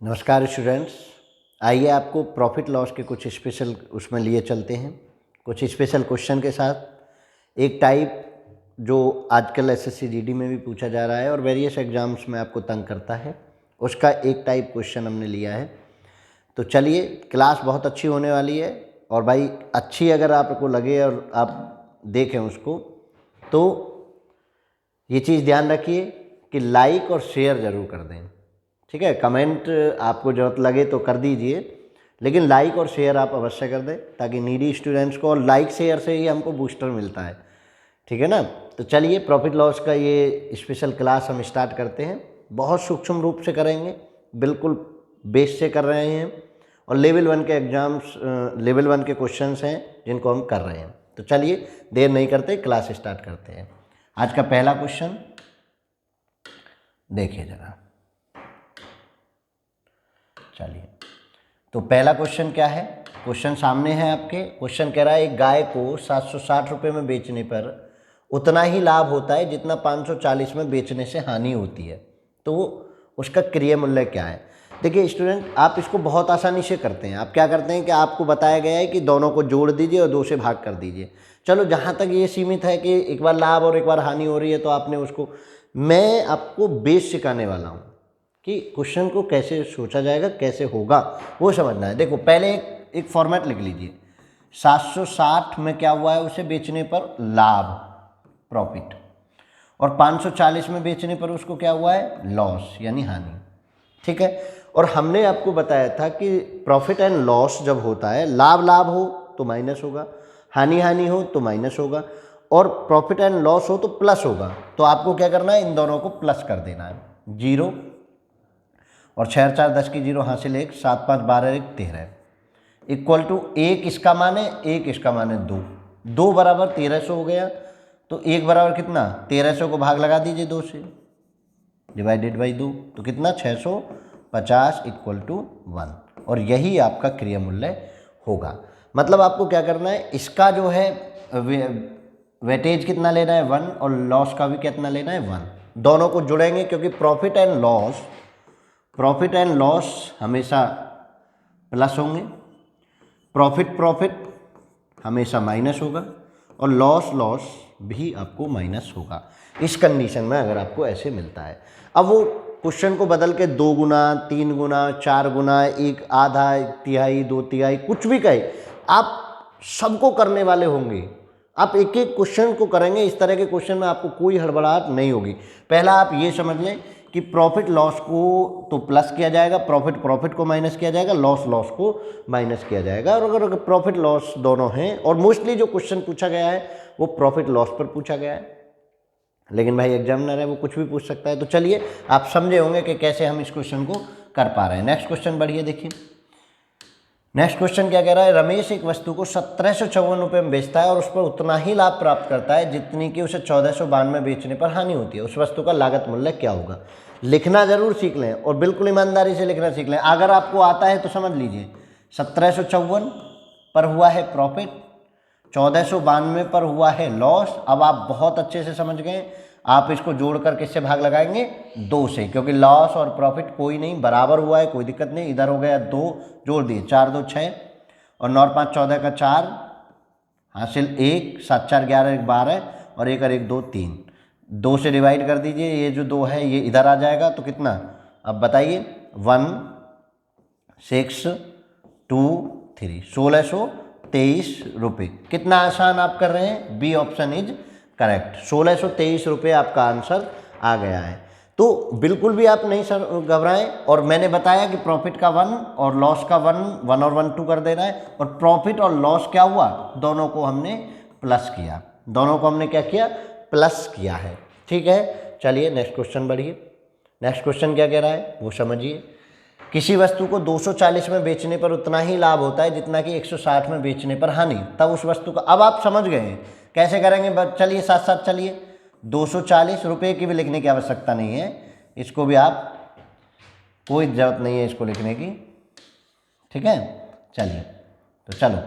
नमस्कार स्टूडेंट्स। आइए आपको प्रॉफिट लॉस के कुछ स्पेशल उसमें लिए चलते हैं, कुछ स्पेशल क्वेश्चन के साथ। एक टाइप जो आजकल एसएससी जीडी में भी पूछा जा रहा है और वेरियस एग्जाम्स में आपको तंग करता है, उसका एक टाइप क्वेश्चन हमने लिया है। तो चलिए, क्लास बहुत अच्छी होने वाली है और भाई अच्छी अगर आपको लगे और आप देखें उसको, तो ये चीज़ ध्यान रखिए कि लाइक और शेयर ज़रूर कर दें। ठीक है, कमेंट आपको ज़रूरत लगे तो कर दीजिए, लेकिन लाइक और शेयर आप अवश्य कर दें ताकि नीडी स्टूडेंट्स को, और लाइक शेयर से ही हमको बूस्टर मिलता है। ठीक है ना। तो चलिए, प्रॉफिट लॉस का ये स्पेशल क्लास हम स्टार्ट करते हैं। बहुत सूक्ष्म रूप से करेंगे, बिल्कुल बेस से कर रहे हैं, और लेवल 1 के एग्जाम्स, लेवल 1 के क्वेश्चंस हैं जिनको हम कर रहे हैं। तो चलिए, देर नहीं करते, क्लास स्टार्ट करते हैं। आज का पहला क्वेश्चन देखिए जरा। चलिए, तो पहला क्वेश्चन क्या है, क्वेश्चन सामने है आपके। क्वेश्चन कह रहा है एक गाय को 760 रुपये में बेचने पर उतना ही लाभ होता है जितना 540 में बेचने से हानि होती है, तो उसका क्रय मूल्य क्या है। देखिए स्टूडेंट, आप इसको बहुत आसानी से करते हैं। आप क्या करते हैं कि आपको बताया गया है कि दोनों को जोड़ दीजिए और 2 से भाग कर दीजिए। चलो, जहाँ तक ये सीमित है कि एक बार लाभ और एक बार हानि हो रही है, तो आपने उसको, मैं आपको बेस सिखाने वाला हूँ कि क्वेश्चन को कैसे सोचा जाएगा, कैसे होगा, वो समझना है। देखो, पहले एक फॉर्मेट लिख लीजिए। 760 में क्या हुआ है, उसे बेचने पर लाभ, प्रॉफिट, और 540 में बेचने पर उसको क्या हुआ है, लॉस यानी हानि। ठीक है, और हमने आपको बताया था कि प्रॉफिट एंड लॉस जब होता है, लाभ लाभ हो तो माइनस होगा, हानि हानि हो तो माइनस होगा, और प्रॉफिट एंड लॉस हो तो प्लस होगा। तो आपको क्या करना है, इन दोनों को प्लस कर देना है। 0 और 6 4 10 की 0 हासिल 1, 7 5 12 1 13 इक्वल टू 1 इसका मान है, 1 इसका मान है 2, 2 बराबर 1300 हो गया। तो 1 बराबर कितना, 1300 को भाग लगा दीजिए 2 से, डिवाइडेड बाई 2, तो कितना 650 इक्वल टू 1, और यही आपका क्रय मूल्य होगा। मतलब आपको क्या करना है, इसका जो है वेटेज कितना लेना है 1, और लॉस का भी कितना लेना है 1। दोनों को जुड़ेंगे क्योंकि प्रॉफिट एंड लॉस हमेशा प्लस होंगे, प्रॉफिट हमेशा माइनस होगा, और लॉस भी आपको माइनस होगा, इस कंडीशन में अगर आपको ऐसे मिलता है। अब वो क्वेश्चन को बदल के 2 गुना, 3 गुना, 4 गुना, 1 आधा, 1 तिहाई, 2 तिहाई, कुछ भी कहे, आप सबको करने वाले होंगे। आप एक एक क्वेश्चन को करेंगे। इस तरह के क्वेश्चन में आपको कोई हड़बड़ाहट नहीं होगी। पहला आप ये समझ लें कि प्रॉफिट लॉस को तो प्लस किया जाएगा, प्रॉफिट को माइनस किया जाएगा, लॉस को माइनस किया जाएगा। और अगर प्रॉफिट लॉस दोनों हैं, और मोस्टली जो क्वेश्चन पूछा गया है वो प्रॉफिट लॉस पर पूछा गया है, लेकिन भाई एग्जामिनर है, वो कुछ भी पूछ सकता है। तो चलिए, आप समझे होंगे कि कैसे हम इस क्वेश्चन को कर पा रहे हैं। नेक्स्ट क्वेश्चन बढ़िए, देखिए नेक्स्ट क्वेश्चन क्या कह रहा है। रमेश एक वस्तु को 1754 रुपये में बेचता है और उस पर उतना ही लाभ प्राप्त करता है जितनी कि उसे 1492 में बेचने पर हानि होती है। उस वस्तु का लागत मूल्य क्या होगा। लिखना जरूर सीख लें और बिल्कुल ईमानदारी से लिखना सीख लें। अगर आपको आता है तो समझ लीजिए, 1754 पर हुआ है प्रॉफिट, 1492 पर हुआ है लॉस। अब आप बहुत अच्छे से समझ गए। आप इसको जोड़कर किससे भाग लगाएंगे, 2 से, क्योंकि लॉस और प्रॉफिट कोई नहीं, बराबर हुआ है, कोई दिक्कत नहीं। इधर हो गया 2, जोड़ दिए, 4 2 6, और 9 5 14 का 4 हासिल 1, 7 4 11 1 12, और 1 और 1 2 3, 2 से डिवाइड कर दीजिए। ये जो 2 है ये इधर आ जाएगा, तो कितना, अब बताइए, 1 6 2 3, 1623 रुपये। कितना आसान आप कर रहे हैं, बी ऑप्शन इज करेक्ट। 1623 रुपये आपका आंसर आ गया है। तो बिल्कुल भी आप नहीं सर घबराएं। और मैंने बताया कि प्रॉफिट का 1 और लॉस का 1 और 1 2 कर देना है। और प्रॉफिट और लॉस क्या हुआ, दोनों को हमने प्लस किया, दोनों को हमने क्या किया, प्लस किया है। ठीक है, चलिए नेक्स्ट क्वेश्चन बढ़िए। नेक्स्ट क्वेश्चन क्या कह रहा है वो समझिए। किसी वस्तु को 240 में बेचने पर उतना ही लाभ होता है जितना कि 160 में बेचने पर हानि, तब उस वस्तु का, अब आप समझ गए हैं कैसे करेंगे। चलिए साथ साथ चलिए, 240 रुपये की भी लिखने की आवश्यकता नहीं है, इसको भी आप, कोई जरूरत नहीं है इसको लिखने की। ठीक है, चलिए, तो चलो,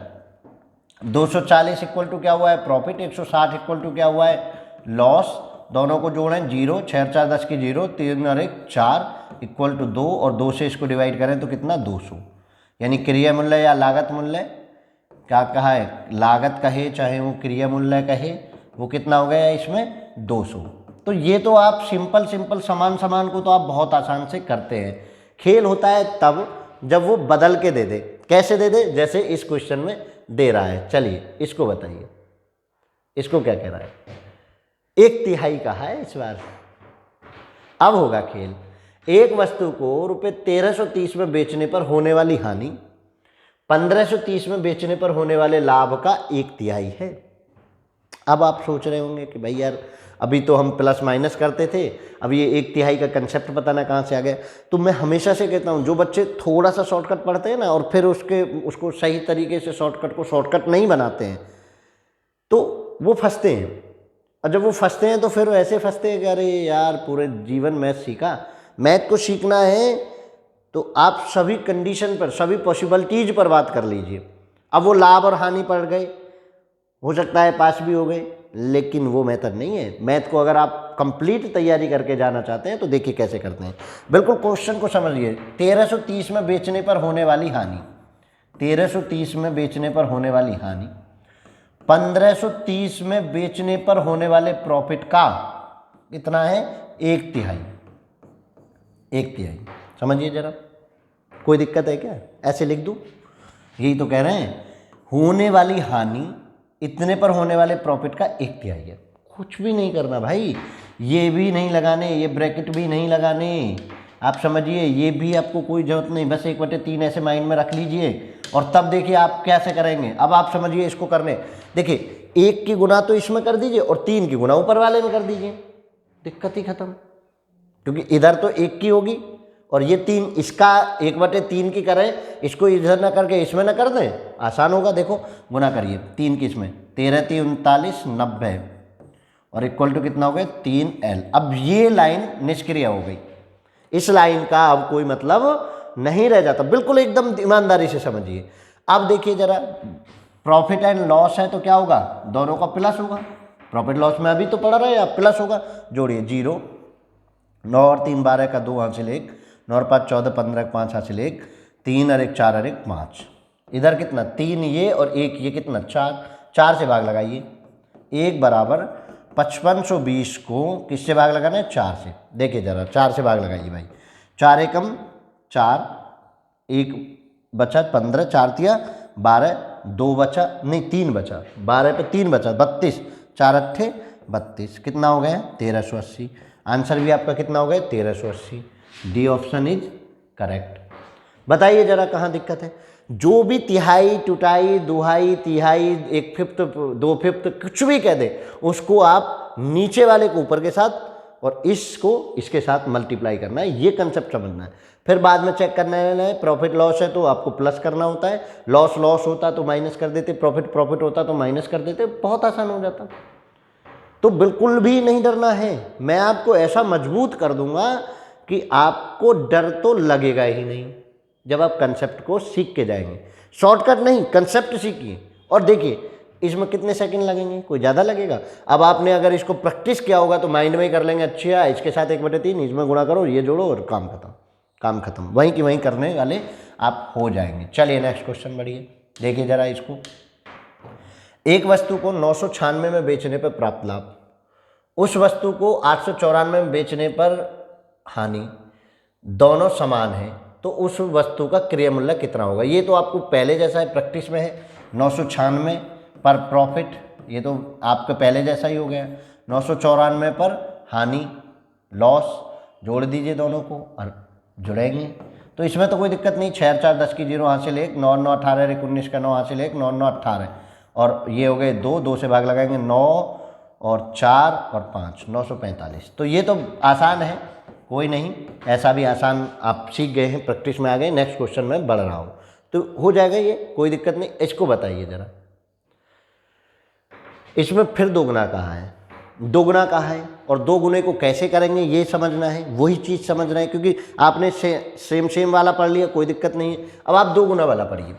240 इक्वल टू क्या हुआ है, प्रॉफिट, 160 इक्वल टू क्या हुआ है, लॉस। दोनों को जोड़ें 0, 6 4 10 की 0, 3 और 1 4 इक्वल टू 2 और 2 से इसको डिवाइड करें तो कितना 200, यानी क्रिया मूल्य या लागत मूल्य क्या कहा है, लागत कहे चाहे वो क्रिया मूल्य कहे, वो कितना हो गया इसमें 200। तो ये तो आप सिंपल समान को तो आप बहुत आसान से करते हैं। खेल होता है तब जब वो बदल के दे दे। कैसे दे दे? जैसे इस क्वेश्चन में दे रहा है। चलिए इसको बताइए, इसको क्या कह रहा है, 1/3 कहा है इस बार। अब होगा खेल। एक वस्तु को रुपये 1330 में बेचने पर होने वाली हानि 1530 में बेचने पर होने वाले लाभ का 1/3 है। अब आप सोच रहे होंगे कि भाई यार अभी तो हम प्लस माइनस करते थे, अब ये 1/3 का कंसेप्ट पता ना कहाँ से आ गया। तो मैं हमेशा से कहता हूँ जो बच्चे थोड़ा सा शॉर्टकट पढ़ते हैं ना और फिर उसको सही तरीके से शॉर्टकट को शॉर्टकट नहीं बनाते हैं तो वो फंसते हैं। और जब वो फंसते हैं तो फिर ऐसे फंसते हैं कि अरे यार पूरे जीवन मैथ सीखा, मैथ को सीखना है तो आप सभी कंडीशन पर, सभी पॉसिबिलिटीज पर बात कर लीजिए। अब वो लाभ और हानि पड़ गए, हो सकता है पास भी हो गए, लेकिन वो मेथड नहीं है। मैथ को अगर आप कंप्लीट तैयारी करके जाना चाहते हैं तो देखिए कैसे करते हैं। बिल्कुल क्वेश्चन को समझिए। 1330 में बेचने पर होने वाली हानि, 1330 में बेचने पर होने वाली हानि 1530 में बेचने पर होने वाले प्रॉफिट का कितना है, 1/3। 1/3 समझिए जरा, कोई दिक्कत है क्या? ऐसे लिख दूं? यही तो कह रहे हैं, होने वाली हानि इतने पर होने वाले प्रॉफिट का 1/3 है। कुछ भी नहीं करना भाई, ये भी नहीं लगाने, ये ब्रैकेट भी नहीं लगाने, आप समझिए ये भी आपको कोई जरूरत नहीं। बस 1/3 ऐसे माइंड में रख लीजिए और तब देखिए आप कैसे करेंगे। अब आप समझिए इसको करने, देखिए 1 की गुना तो इसमें कर दीजिए और 3 की गुना ऊपर वाले में कर दीजिए, दिक्कत ही खत्म। क्योंकि इधर तो 1 की होगी और ये 3, इसका 1/3 की करें, इसको इधर ना करके इसमें ना कर दें, आसान होगा। देखो गुना करिए 3 की इसमें, 13 3 39 90 और इक्वल टू कितना हो गया 3L। अब ये लाइन निष्क्रिय हो गई, इस लाइन का अब कोई मतलब नहीं रह जाता। बिल्कुल एकदम ईमानदारी से समझिए। अब देखिए जरा, प्रॉफिट एंड लॉस है तो क्या होगा, दोनों का प्लस होगा। प्रॉफिट लॉस में अभी तो पढ़ रहे हैं, अब प्लस होगा। जोड़िए 0, 9 और 3 12 का 2 हासिल 1, 9 और 5 14, 15 5 हासिल 1, 3 और 1 4 और 1 5। इधर कितना 3 ये और 1 ये कितना 4, 4 से भाग लगाइए। 1 बराबर 5520 को किससे भाग लगाना है, 4 से। देखिए जरा 4 से भाग लगाइए भाई, 4 एकम 4, 1 बचा 15, 4 तिया 12, 2 बचा नहीं 3 बचा, 12 पे 3 बचा 32, 4 अट्ठे 32, कितना हो गया 1380। आंसर भी आपका कितना हो गया 1380। D option is correct. बताइए जरा कहाँ दिक्कत है। जो भी तिहाई टुटाई दुहाई तिहाई 1/5 2/5 कुछ भी कह दे, उसको आप नीचे वाले को ऊपर के साथ और इसको इसके साथ मल्टीप्लाई करना है, ये कंसेप्ट समझना है। फिर बाद में चेक करना है, प्रॉफिट लॉस है तो आपको प्लस करना होता है, लॉस लॉस होता तो माइनस कर देते, प्रॉफिट प्रॉफिट होता तो माइनस कर देते, बहुत आसान हो जाता। तो बिल्कुल भी नहीं डरना है, मैं आपको ऐसा मजबूत कर दूंगा कि आपको डर तो लगेगा ही नहीं जब आप कंसेप्ट को सीख के जाएंगे। शॉर्टकट नहीं, कंसेप्ट सीखिए और देखिए इसमें कितने सेकंड लगेंगे, कोई ज़्यादा लगेगा। अब आपने अगर इसको प्रैक्टिस किया होगा तो माइंड में ही कर लेंगे, अच्छा इसके साथ 1/3 इसमें गुणा करो, ये जोड़ो और काम खत्म, काम खत्म, वहीं की वहीं करने वाले आप हो जाएंगे। चलिए नेक्स्ट क्वेश्चन बढ़िए, देखिए जरा इसको। एक वस्तु को 996 में बेचने पर प्राप्त लाभ, उस वस्तु को 894 में बेचने पर हानि, दोनों समान है तो उस वस्तु का क्रय मूल्य कितना होगा। ये तो आपको पहले जैसा है, प्रैक्टिस में है। 996 पर प्रॉफिट, ये तो आपका पहले जैसा ही हो गया। 994 पर हानि लॉस, जोड़ दीजिए दोनों को और जुड़ेंगे तो इसमें तो कोई दिक्कत नहीं। 6 4 10 की 0 हासिल 1, 9 9 18 1 19 का 9 हासिल 1, 9 9 18 और ये हो गए 2, 2 से भाग लगाएंगे 9 और 4 और 5, 945। तो ये तो आसान है, कोई नहीं, ऐसा भी आसान आप सीख गए हैं, प्रैक्टिस में आ गए। नेक्स्ट क्वेश्चन में बढ़ रहा हूँ तो हो जाएगा ये, कोई दिक्कत नहीं। इसको बताइए जरा, इसमें फिर दोगुना कहाँ है, दोगुना कहाँ है और दो गुने को कैसे करेंगे ये समझना है, वही चीज़ समझना है। क्योंकि आपने सेम वाला पढ़ लिया, कोई दिक्कत नहीं है। अब आप दो गुना वाला पढ़िए।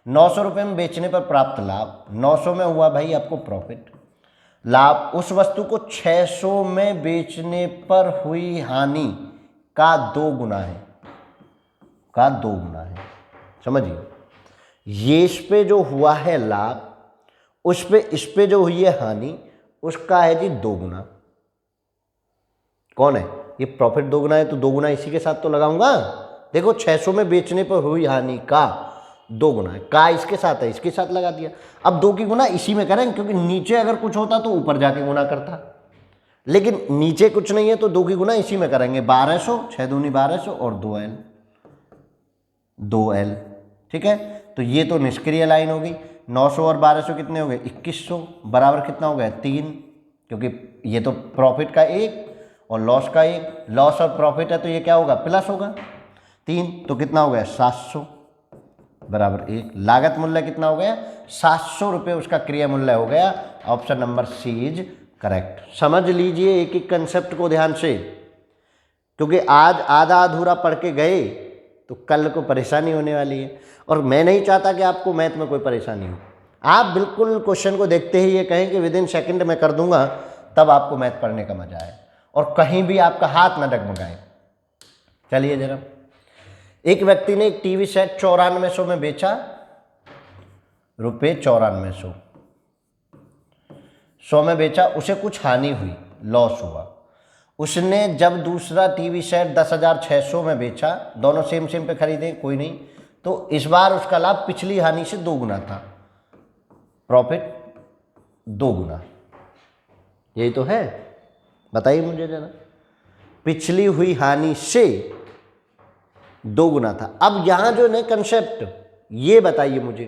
900 रुपये में बेचने पर प्राप्त लाभ, 900 में हुआ भाई आपको प्रॉफिट, लाभ उस वस्तु को 600 में बेचने पर हुई हानि का 2 गुना है, का 2 गुना है। समझिए, ये इस पे जो हुआ है लाभ, उस पे जो हुई है हानि, उसका है जी 2 गुना। कौन है ये? प्रॉफिट 2 गुना है तो 2 गुना इसी के साथ तो लगाऊंगा। देखो 600 में बेचने पर हुई हानि का 2 गुना है, का इसके साथ है, इसके साथ लगा दिया। अब 2 की गुना इसी में करेंगे, क्योंकि नीचे अगर कुछ होता तो ऊपर जाके गुना करता, लेकिन नीचे कुछ नहीं है तो 2 की गुना इसी में करेंगे। 1200, 6 दूनी 1200 और 2L, ठीक है। तो ये तो निष्क्रिय लाइन हो गई। 900 और 1200 कितने हो गए? 2100, बराबर कितना हो गया? 3, क्योंकि ये तो प्रॉफिट का 1 और लॉस का 1, लॉस और प्रॉफिट है तो ये क्या होगा? प्लस होगा। 3 तो कितना हो गया? 700 बराबर 1। लागत मूल्य कितना हो गया? 700 रुपये उसका क्रिया मूल्य हो गया। Option number C is correct. समझ लीजिए एक एक कंसेप्ट को ध्यान से, क्योंकि आज आधा अधूरा पढ़ के गए तो कल को परेशानी होने वाली है, और मैं नहीं चाहता कि आपको मैथ में कोई परेशानी हो। आप बिल्कुल क्वेश्चन को देखते ही ये कहें कि विद इन सेकेंड में कर दूंगा, तब आपको मैथ पढ़ने का मजा आए और कहीं भी आपका हाथ न डगमगाए। चलिए जरा, एक व्यक्ति ने एक टीवी सेट 9400 में बेचा, रुपये 9400, 100 में बेचा, उसे कुछ हानि हुई, लॉस हुआ। उसने जब दूसरा टीवी सेट 10,600 में बेचा, दोनों सेम पे खरीदे, कोई नहीं, तो इस बार उसका लाभ पिछली हानि से 2 गुना था, प्रॉफिट 2 गुना। यही तो है, बताइए मुझे जरा। पिछली हुई हानि से 2 गुना था। अब यहां जो है कंसेप्ट, ये बताइए मुझे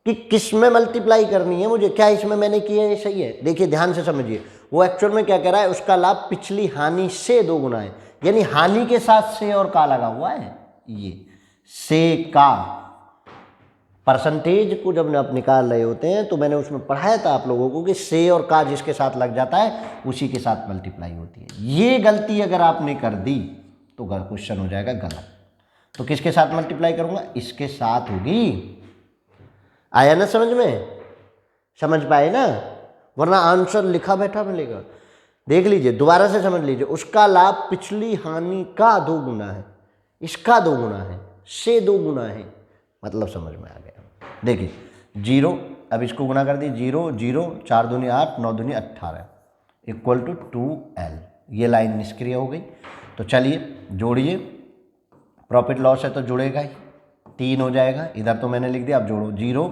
कि किस में मल्टीप्लाई करनी है मुझे, क्या इसमें मैंने किया है सही है? देखिए ध्यान से समझिए, वो एक्चुअल में क्या कह रहा है, उसका लाभ पिछली हानि से 2 गुना है, यानी हानि के साथ से और का लगा हुआ है। ये से का परसेंटेज को जब आप निकाल रहे होते हैं तो मैंने उसमें पढ़ाया था आप लोगों को कि से और का जिसके साथ लग जाता है उसी के साथ मल्टीप्लाई होती है। ये गलती अगर आपने कर दी तो क्वेश्चन हो जाएगा गलत। तो किसके साथ मल्टीप्लाई करूंगा? इसके साथ होगी। आया ना समझ में? समझ पाए ना? वरना आंसर लिखा बैठा मिलेगा। देख लीजिए, दोबारा से समझ लीजिए, उसका लाभ पिछली हानि का 2 गुना है, इसका 2 गुना है, से 2 गुना है, मतलब समझ में आ गया। देखिए 0, अब इसको गुना कर दी, 0 0, 4 दूनी 8, 9 दूनी 18 इक्वल टू 2L। ये लाइन निष्क्रिय हो गई। तो चलिए जोड़िए, प्रॉफिट लॉस है तो जुड़ेगा ही, 3 हो जाएगा। इधर तो मैंने लिख दिया, अब जोड़ो, 0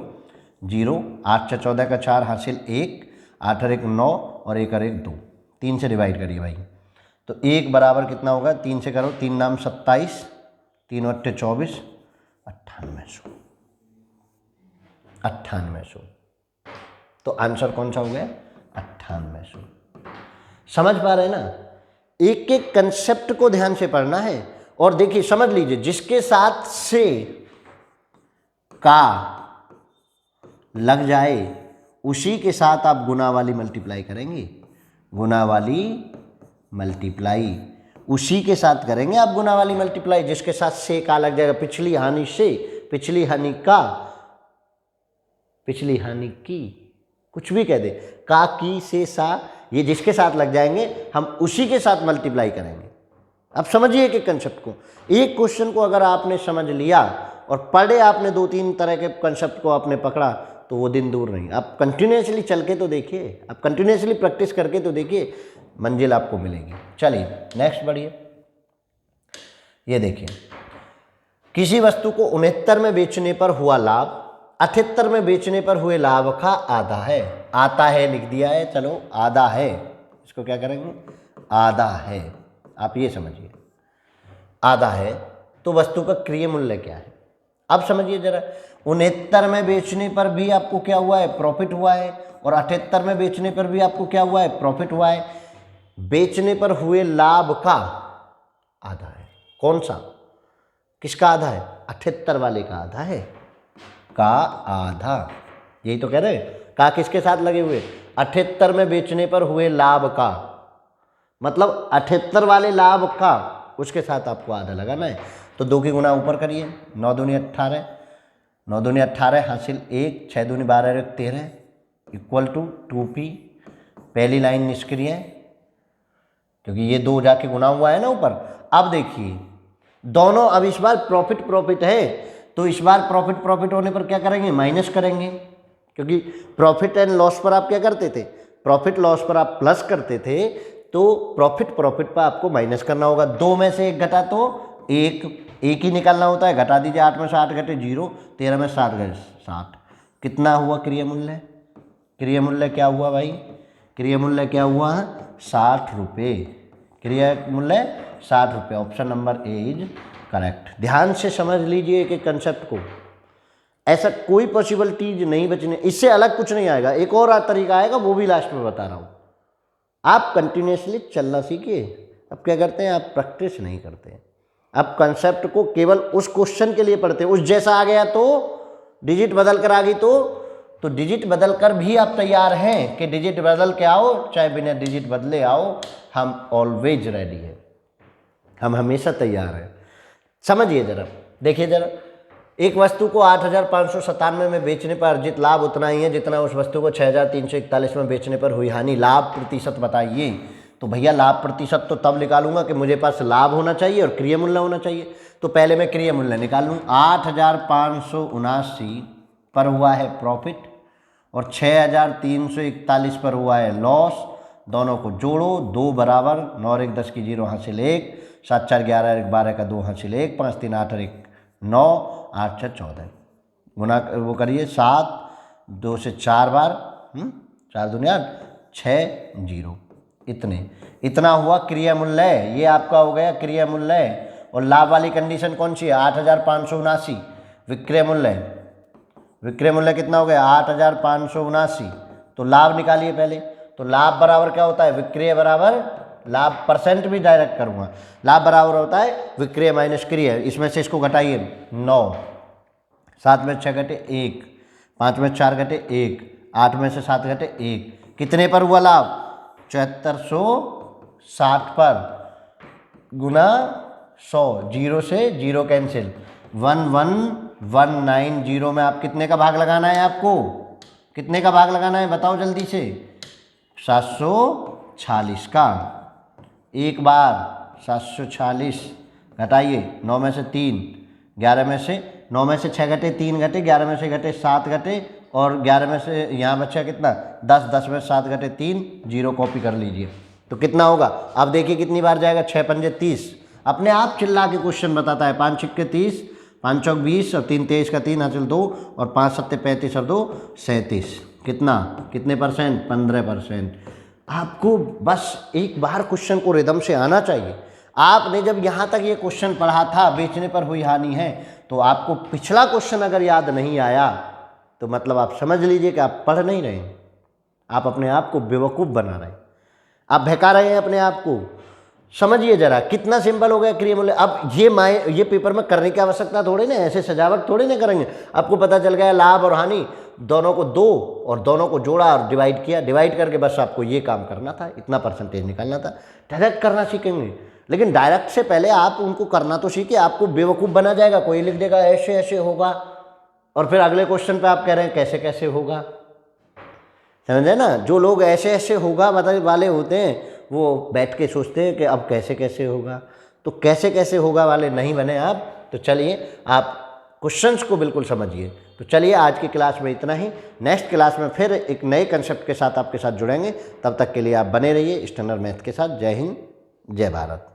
0, 8 से 14 का 4 हासिल 1, 8 और 1 9 और 1 और 1 2, 3 से डिवाइड करिए भाई। तो 1 बराबर कितना होगा? 3 से करो, 3 नाम 27, 3 अट्ठे 24, 9800, 9800। तो आंसर कौन सा हो गया? 9800। समझ पा रहे हैं ना? एक एक कंसेप्ट को ध्यान से पढ़ना है। और देखिए समझ लीजिए, जिसके साथ से का लग जाए उसी के साथ आप गुना वाली मल्टीप्लाई करेंगे, गुना वाली मल्टीप्लाई उसी के साथ करेंगे आप, गुना वाली मल्टीप्लाई जिसके साथ से का लग जाएगा। पिछली हानि से, पिछली हानि का, पिछली हानि की, कुछ भी कह दे, का, की, से, सा, ये जिसके साथ लग जाएंगे हम उसी के साथ मल्टीप्लाई करेंगे। अब समझिए एक कंसेप्ट को। एक क्वेश्चन को अगर आपने समझ लिया और पढ़े आपने 2-3 तरह के कंसेप्ट को आपने पकड़ा तो वो दिन दूर नहीं। आप कंटिन्यूसली चल के तो देखिए, आप कंटिन्यूसली प्रैक्टिस करके तो देखिए, मंजिल आपको मिलेगी। चलिए नेक्स्ट बढ़िए। ये देखिए, किसी वस्तु को 69 में बेचने पर हुआ लाभ 78 में बेचने पर हुए लाभ का आधा है। आता है लिख दिया है, चलो आधा है, इसको क्या करेंगे? आधा है। आप ये समझिए, आधा है तो वस्तु का क्रिय मूल्य क्या है? अब समझिए जरा, 69 में बेचने पर भी आपको क्या हुआ है? प्रॉफिट हुआ है। और 78 में बेचने पर भी आपको क्या हुआ है? प्रॉफिट हुआ है। बेचने पर हुए लाभ का आधा है। कौन सा? किसका आधा है? 78 वाले का आधा है, का आधा। यही तो कह रहे हैं, का किसके साथ लगे हुए? 78 में बेचने पर हुए लाभ का, मतलब 78 वाले लाभ का, उसके साथ आपको आधा लगाना है। तो 2 की गुना ऊपर करिए, 9 दूनी 18, 9 दूनी 18 हासिल 1, 6 दूनी 12 13, इक्वल टू 2p, पहली लाइन निष्क्रिय है क्योंकि ये 2 जाके गुना हुआ है ना ऊपर। अब देखिए दोनों, अब इस बार प्रॉफिट प्रॉफिट है तो इस बार प्रॉफिट प्रॉफिट होने पर क्या करेंगे, माइनस करेंगे, क्योंकि प्रॉफिट एंड लॉस पर आप क्या करते थे, प्रॉफिट लॉस पर आप प्लस करते थे, तो प्रॉफिट प्रॉफिट पर आपको माइनस करना होगा। 2 में से 1 घटा तो एक ही निकालना होता है, घटा दीजिए, 8 में से 8 घटे 0, 13 में 7 घटे 60, कितना हुआ क्रिया मूल्य, क्रिया मूल्य क्या हुआ भाई, क्रिया मूल्य क्या हुआ, 60 रुपये, क्रिया मूल्य 60 रुपये। Option number A is correct. ध्यान से समझ लीजिए एक एक कंसेप्ट को, ऐसा कोई पॉसिबिलिटीज नहीं बचने, इससे अलग कुछ नहीं आएगा। एक और तरीका आएगा वो भी लास्ट में बता रहा हूँ। आप कंटिन्यूसली चलना सीखिए। अब क्या करते हैं, आप प्रैक्टिस नहीं करते, आप कंसेप्ट को केवल उस क्वेश्चन के लिए पढ़ते हैं, उस जैसा आ गया तो डिजिट बदल कर आ गई तो डिजिट बदल कर भी आप तैयार हैं कि डिजिट बदल के आओ, चाहे बिना डिजिट बदले आओ, हम ऑलवेज रेडी हैं, हम हमेशा तैयार हैं। समझिए जरा, देखिए जरा, एक वस्तु को 8,597 में बेचने पर अर्जित लाभ उतना ही है जितना उस वस्तु को 6,341 में बेचने पर हुई हानि। लाभ प्रतिशत बताइए। तो भैया लाभ प्रतिशत तो तब निकालूंगा कि मुझे पास लाभ होना चाहिए और क्रिया मूल्य होना चाहिए। तो पहले मैं क्रिया मूल्य निकाल लूँ। 8,579 पर हुआ है प्रॉफिट और 6,341 पर हुआ है लॉस। दोनों को जोड़ो, 2 बराबर, 9 और 1 10 की 0 हासिल 1, 7 4 11 और 1 12 का 2 हासिल 1, 5 3 8 और 1 9, 8 6 14, गुना वो करिए 7, 2 से 4 बार, 4 दूनी 8, 6 0, इतना हुआ क्रिया मूल्य। ये आपका हो गया क्रिया मूल्य। और लाभ वाली कंडीशन कौन सी है, 8,579 विक्रय मूल्य। विक्रय मूल्य कितना हो गया, 8,579। तो लाभ निकालिए पहले। तो लाभ बराबर क्या होता है, विक्रय बराबर लाभ, परसेंट भी डायरेक्ट करूँगा, लाभ बराबर होता है विक्रय माइनस क्रिय। इसमें से इसको घटाइए, 9, 7 में 6 घटे 1, 5 में 4 घटे 1, 8 में से 7 घटे 1, कितने पर हुआ लाभ, 7460 पर, गुना 100, 0 से 0 कैंसिल, 11190 में आप कितने का भाग लगाना है, आपको कितने का भाग लगाना है बताओ जल्दी से, 746 का। एक बार 746 घटाइए, 9 में से 3, 11 में से, 9 में से 6 घटे 3 घटे, 11 में से घटे 7 घटे और 11 में से यहाँ बचा कितना 10, 10 में 7 घटे 3, 0 कॉपी कर लीजिए। तो कितना होगा, अब देखिए कितनी बार जाएगा, 6 पंजे 30। अपने आप चिल्ला के क्वेश्चन बताता है, 5 छिक्के 30, 5 चौक 20 और 3 23 का 3 हासिल 2 और 5 सत्ते 35 और 2 37, कितने परसेंट, 15%। आपको बस एक बार क्वेश्चन को रिदम से आना चाहिए। आपने जब यहाँ तक ये क्वेश्चन पढ़ा था, बेचने पर हुई हानि है, तो आपको पिछला क्वेश्चन अगर याद नहीं आया तो मतलब आप समझ लीजिए कि आप पढ़ नहीं रहे हैं, आप अपने आप को बेवकूफ़ बना रहे हैं, आप बहका रहे हैं अपने आप को। समझिए जरा कितना सिंपल हो गया क्रिया मूल्य। अब ये पेपर में करने की आवश्यकता थोड़ी ना, ऐसे सजावट थोड़ी ना करेंगे। आपको पता चल गया लाभ और हानि दोनों को 2 और दोनों को जोड़ा और डिवाइड किया, डिवाइड करके बस आपको ये काम करना था, इतना परसेंटेज निकालना था। डायरेक्ट करना सीखेंगे, लेकिन डायरेक्ट से पहले आप उनको करना तो सीखिए। आपको बेवकूफ़ बना जाएगा, कोई लिख देगा ऐसे ऐसे होगा और फिर अगले क्वेश्चन पे आप कह रहे हैं कैसे कैसे होगा। समझे ना, जो लोग ऐसे ऐसे होगा वाले होते हैं वो बैठ के सोचते हैं कि अब कैसे कैसे होगा, तो कैसे कैसे होगा वाले नहीं बने आप। तो चलिए आप क्वेश्चंस को बिल्कुल समझिए। तो चलिए आज की क्लास में इतना ही, नेक्स्ट क्लास में फिर एक नए कंसेप्ट के साथ आपके साथ जुड़ेंगे। तब तक के लिए आप बने रहिए स्टैंडर्ड मैथ के साथ। जय हिंद, जय भारत।